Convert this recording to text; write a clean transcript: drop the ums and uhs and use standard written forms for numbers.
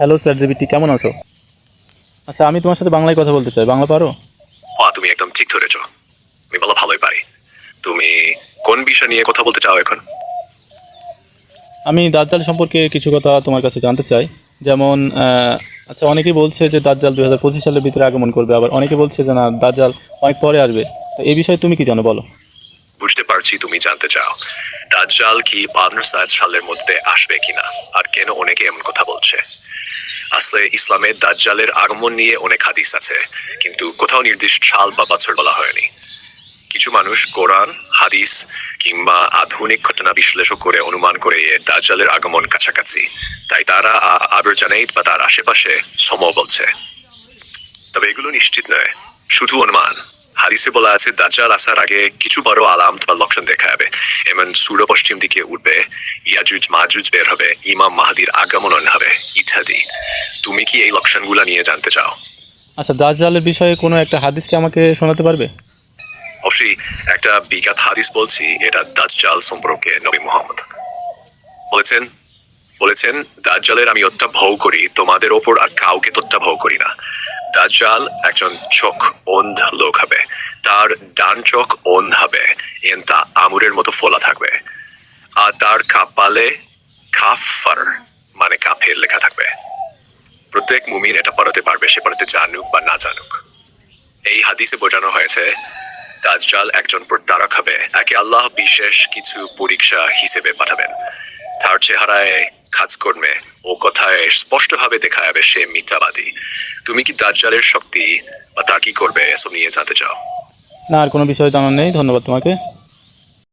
Hello sir GPT, কেমন আছো? আচ্ছা, আমি তোমার সাথে বাংলায় কথা বলতে চাই। বাংলা পারো? তুমি একদম ঠিক ধরেছ। আমি বলা ভালোই পারি। তুমি কোন বিষয় নিয়ে কথা বলতে চাও এখন? আমি দাজ্জাল সম্পর্কে কিছু কথা তোমার কাছে জানতে চাই। যেমন আচ্ছা, অনেকেই বলছে যে দাজ্জাল 2025 সালের ভিতরে আগমন করবে, আবার অনেকে বলছে যে না, দাজ্জাল অনেক পরে আসবে। তো এই বিষয়ে তুমি কি জানো, বলো। বুঝতে পারছি তুমি জানতে চাও দাজ্জাল কি 560 সালের মধ্যে আসবে কিনা, আর কেন অনেকে এমন কথা বলছে। আসলে ইসলামে দাজ্জালের আগমন নিয়ে অনেক হাদিস আছে, কিন্তু কোথাও নির্দিষ্ট সাল বা বছর বলা হয়নি। কিছু মানুষ কোরআন, হাদিস কিংবা আধুনিক ঘটনা বিশ্লেষণ করে অনুমান করে দাজ্জালের আগমন কাছাকাছি, তাই তারা আবর্জনাইট বা তার আশেপাশে সময় বলছে। তবে এগুলো নিশ্চিত নয়, শুধু অনুমান। হাদিসে বলা আছে দাজ্জাল আসার আগে কিছু বড় আলামত বা লক্ষণ দেখা যাবে। এমন সূর্য পশ্চিম দিকে উঠবে, ইয়াজুজ মাজুজ বের হবে, ইমাম মাহাদির আগমন হবে ইত্যাদি। তুমি কি এই লক্ষণগুলো নিয়ে জানতে চাও? আচ্ছা, দাজ্জালের বিষয়ে কোনো একটা হাদিস কি আমাকে শোনাতে পারবে? অবশ্যই। একটা বিখ্যাত হাদিস বলছি, এটা দাজ্জাল সম্পর্কে। নবী মুহাম্মদ বলেছেন বলেছেন দাজ্জালের আমি অত্যাভোগ করি, তোমাদের ওপর আর কাউকে তত্ত্বাভোগ করি না। দাজ্জাল একজন চোখ অন্ধ লোক হবে, তার ডান চোখ অন্ধ হবে, তা আমুরের মতো ফোলা থাকবে, আর তার কপালে কাফার মানে কাফের লেখা থাকবে। প্রত্যেক মুমিন এটা পড়াতে পারবে, সে পড়াতে জানুক বা না জানুক। এই হাদিসে বোঝানো হয়েছে দাজ্জাল একজন প্রতারক হবে, একে আল্লাহ বিশেষ কিছু পরীক্ষা হিসেবে পাঠাবেন। তার চেহারায়, কাজকর্মে ও কথায় স্পষ্টভাবে দেখা যাবে সে মিথ্যাবাদী। তুমি কি দাজ্জালের শক্তি বা তা কি করবে এসব নিয়ে জানতে চাও? না, আর কোনো বিষয় জানার নেই। ধন্যবাদ তোমাকে।